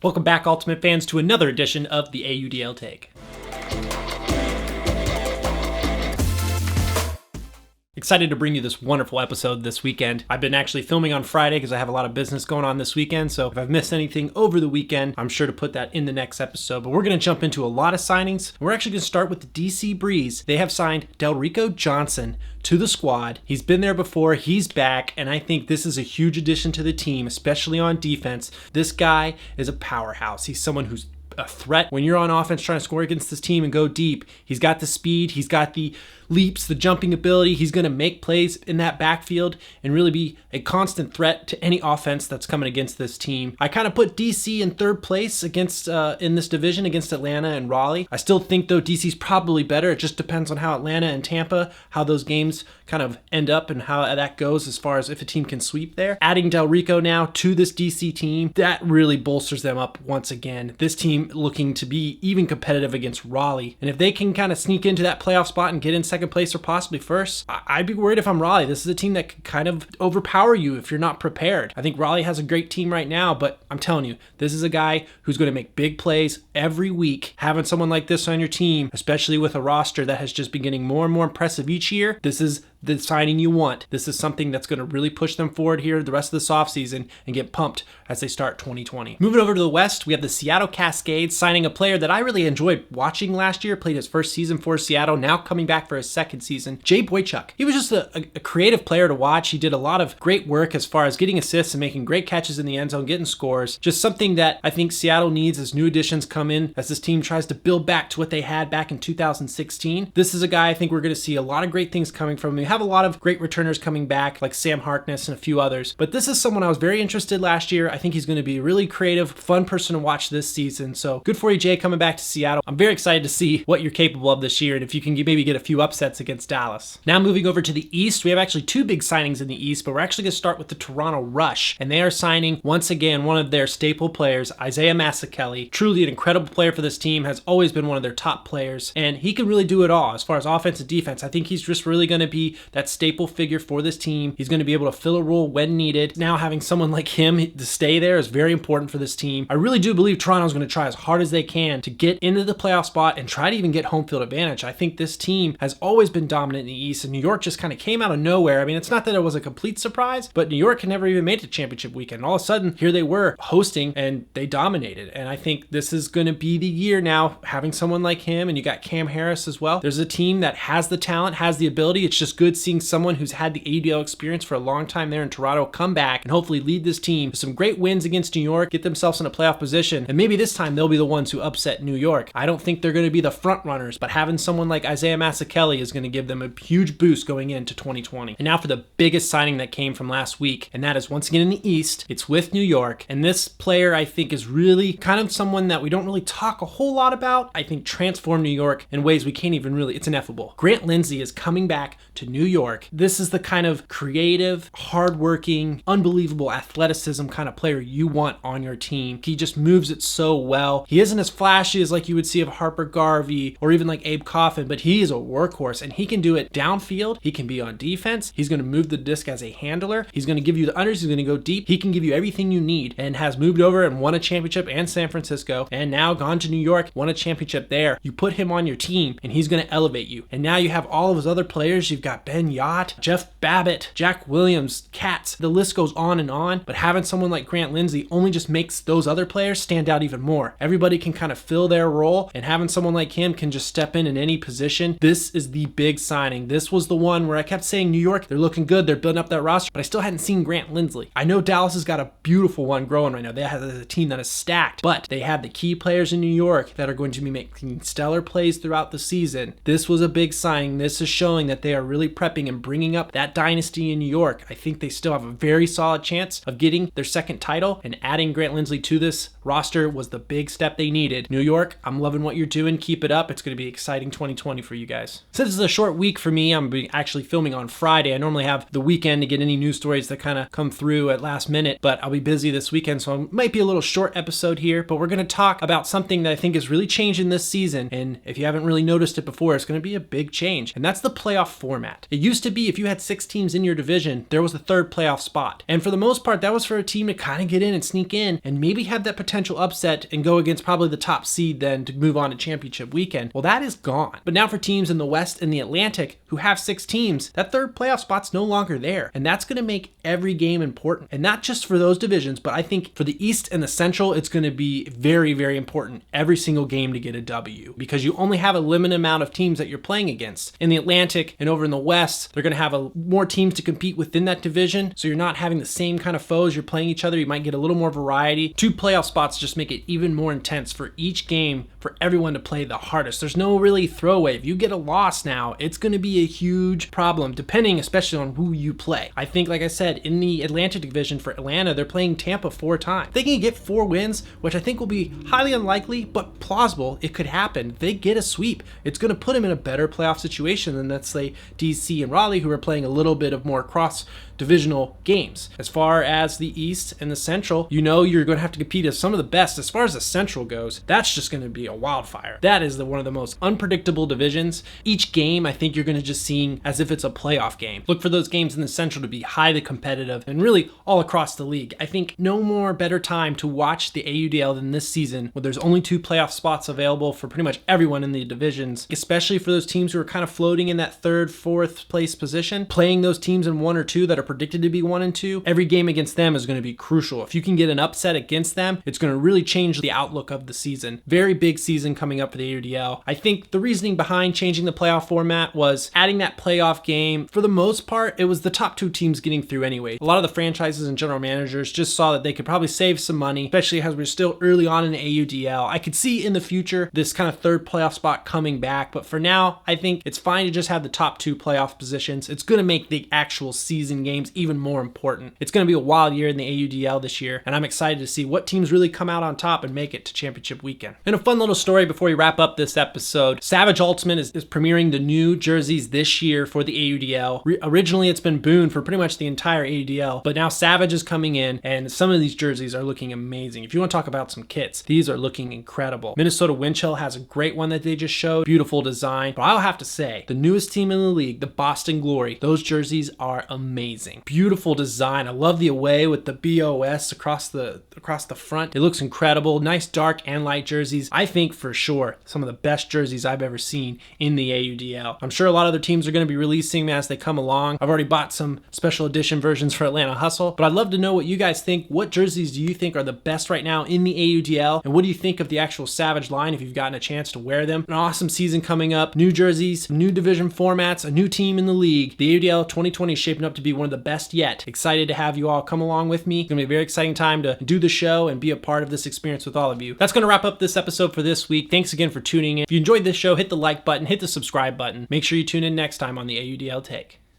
Welcome back, Ultimate fans, to another edition of the AUDL Take. Excited to bring you this wonderful episode this weekend. I've been actually filming on Friday because I have a lot of business going on this weekend, so if I've missed anything over the weekend, I'm sure to put that in the next episode. But we're going to jump into a lot of signings. We're actually going to start with the DC Breeze. They have signed Delrico Johnson to the squad. He's been there before, he's back, and I think this is a huge addition to the team, especially on defense. This guy is a powerhouse. He's someone who's a threat when you're on offense trying to score against this team and go deep. He's got the speed, he's got the leaps, the jumping ability. He's going to make plays in that backfield and really be a constant threat to any offense that's coming against this team. I kind of put DC in third place against in this division against Atlanta and Raleigh. I still think though DC's probably better. It just depends on how Atlanta and Tampa, how those games kind of end up and how that goes as far as if a team can sweep there. Adding Delrico now to this DC team, that really bolsters them up once again. This team looking to be even competitive against Raleigh. And if they can kind of sneak into that playoff spot and get in second place or possibly first, I'd be worried if I'm Raleigh. This is a team that could kind of overpower you if you're not prepared. I think Raleigh has a great team right now, but I'm telling you, this is a guy who's going to make big plays every week. Having someone like this on your team, especially with a roster that has just been getting more and more impressive each year, this is the signing you want. This is something that's going to really push them forward here the rest of this offseason and get pumped as they start 2020. Moving over to the West, we have the Seattle Cascades signing a player that I really enjoyed watching last year, played his first season for Seattle, now coming back for his second season, Jay Boychuk. He was just a creative player to watch. He did a lot of great work as far as getting assists and making great catches in the end zone, getting scores. Just something that I think Seattle needs as new additions come in, as this team tries to build back to what they had back in 2016. This is a guy I think we're going to see a lot of great things coming from him. Have a lot of great returners coming back like Sam Harkness and a few others, but this is someone I was very interested last year. I think he's going to be a really creative, fun person to watch this season. So good for you, Jay, coming back to Seattle. I'm very excited to see what you're capable of this year and if you can maybe get a few upsets against Dallas. Now moving over to the East, we have actually two big signings in the East, but we're actually going to start with the Toronto Rush, and they are signing once again one of their staple players, Isaiah Masakeli. Truly an incredible player for this team, has always been one of their top players, and he can really do it all as far as offense and defense. I think he's just really going to be that staple figure for this team. He's going to be able to fill a role when needed. Now having someone like him to stay there is very important for this team. I really do believe Toronto's going to try as hard as they can to get into the playoff spot and try to even get home field advantage. I think this team has always been dominant in the East, and New York just kind of came out of nowhere. I mean, it's not that it was a complete surprise, but New York had never even made it to championship weekend. All of a sudden, here they were hosting and they dominated. And I think this is going to be the year now, having someone like him, and you got Cam Harris as well. There's a team that has the talent, has the ability. It's just good seeing someone who's had the AUDL experience for a long time there in Toronto come back and hopefully lead this team to some great wins against New York, get themselves in a playoff position, and maybe this time they'll be the ones who upset New York. I don't think they're going to be the front runners, but having someone like Isaiah Masakeli is going to give them a huge boost going into 2020. And now for the biggest signing that came from last week, and that is once again in the East. It's with New York, and this player I think is really kind of someone that we don't really talk a whole lot about. I think transformed New York in ways we can't even really, it's ineffable. Grant Lindsey is coming back to New York. This is the kind of creative, hardworking, unbelievable athleticism kind of player you want on your team. He just moves it so well. He isn't as flashy as like you would see of Harper Garvey or even like Abe Coffin, but he is a workhorse and he can do it downfield. He can be on defense. He's going to move the disc as a handler. He's going to give you the unders. He's going to go deep. He can give you everything you need, and has moved over and won a championship in San Francisco and now gone to New York, won a championship there. You put him on your team and he's going to elevate you. And now you have all of his other players. You've got Ben Yacht, Jeff Babbitt, Jack Williams, Katz. The list goes on, but having someone like Grant Lindsey only just makes those other players stand out even more. Everybody can kind of fill their role, and having someone like him can just step in any position. This is the big signing. This was the one where I kept saying New York, they're looking good, they're building up that roster, but I still hadn't seen Grant Lindsey. I know Dallas has got a beautiful one growing right now. They have a team that is stacked, but they have the key players in New York that are going to be making stellar plays throughout the season. This was a big signing. This is showing that they are really prepping and bringing up that dynasty in New York. I think they still have a very solid chance of getting their second title, and adding Grant Lindsey to this roster was the big step they needed. New York, I'm loving what you're doing. Keep it up. It's going to be exciting 2020 for you guys. Since this is a short week for me, I'm actually filming on Friday. I normally have the weekend to get any news stories that kind of come through at last minute, but I'll be busy this weekend, so it might be a little short episode here, but we're going to talk about something that I think is really changing this season, and if you haven't really noticed it before, it's going to be a big change, and that's the playoff format. format. It used to be if you had 6 teams in your division, there was a third playoff spot. And for the most part, that was for a team to kind of get in and sneak in and maybe have that potential upset and go against probably the top seed then to move on to championship weekend. Well, that is gone. But now for teams in the West and the Atlantic who have 6 teams, that third playoff spot's no longer there. And that's going to make every game important. And not just for those divisions, but I think for the East and the Central, it's going to be very, very important every single game to get a W, because you only have a limited amount of teams that you're playing against. In the Atlantic and over in the West, they're going to have more teams to compete within that division, so you're not having the same kind of foes you're playing each other. You might get a little more variety. 2 playoff spots just make it even more intense for each game for everyone to play the hardest. There's no really throwaway. If you get a loss now, it's going to be a huge problem, depending especially on who you play. I think, like I said, in the Atlantic division for Atlanta, they're playing Tampa 4 times. They can get 4 wins, which I think will be highly unlikely, but plausible. It could happen. If they get a sweep, it's going to put them in a better playoff situation than, let's say, DC and Raleigh, who are playing a little bit of more cross-divisional games. As far as the East and the Central, you know you're going to have to compete as some of the best. As far as the Central goes, that's just going to be a wildfire. That is one of the most unpredictable divisions. Each game, I think you're going to just seeing as if it's a playoff game. Look for those games in the Central to be highly competitive and really all across the league. I think no more better time to watch the AUDL than this season, where there's only 2 playoff spots available for pretty much everyone in the divisions, especially for those teams who are kind of floating in that 3rd, 4th place position. Playing those teams in 1 or 2 that are predicted to be 1 and 2, every game against them is going to be crucial. If you can get an upset against them, it's going to really change the outlook of the season. Very big season coming up for the AUDL. I think the reasoning behind changing the playoff format was adding that playoff game. For the most part, it was the top 2 teams getting through anyway. A lot of the franchises and general managers just saw that they could probably save some money, especially as we're still early on in the AUDL. I could see in the future this kind of 3rd playoff spot coming back, but for now, I think it's fine to just have the top 2 playoff positions. It's going to make the actual season games even more important. It's going to be a wild year in the AUDL this year, and I'm excited to see what teams really come out on top and make it to championship weekend. And a fun little story before we wrap up this episode: Savage Ultimate is premiering the new jerseys this year for the AUDL. Originally, it's been Boone for pretty much the entire AUDL, but now Savage is coming in, and some of these jerseys are looking amazing. If you want to talk about some kits, these are looking incredible. Minnesota Windchill has a great one that they just showed. Beautiful design. But I'll have to say, the newest team in the league, the Boston Glory, those jerseys are amazing. Beautiful design. I love the away with the BOS across the front. It looks incredible. Nice dark and light jerseys. I think for sure some of the best jerseys I've ever seen in the AUDL. I'm sure a lot of other teams are going to be releasing them as they come along. I've already bought some special edition versions for Atlanta Hustle, but I'd love to know what you guys think. What jerseys do you think are the best right now in the AUDL? And what do you think of the actual Savage line if you've gotten a chance to wear them? An awesome season coming up. New jerseys, new division formats, a new team in the league. The AUDL 2020 is shaping up to be one of the best yet. Excited to have you all come along with me. It's going to be a very exciting time to do the show and be a part of this experience with all of you. That's going to wrap up this episode for this week. Thanks again for tuning in. If you enjoyed this show, hit the like button, hit the subscribe button. Make sure you tune in next time on the AUDL Take.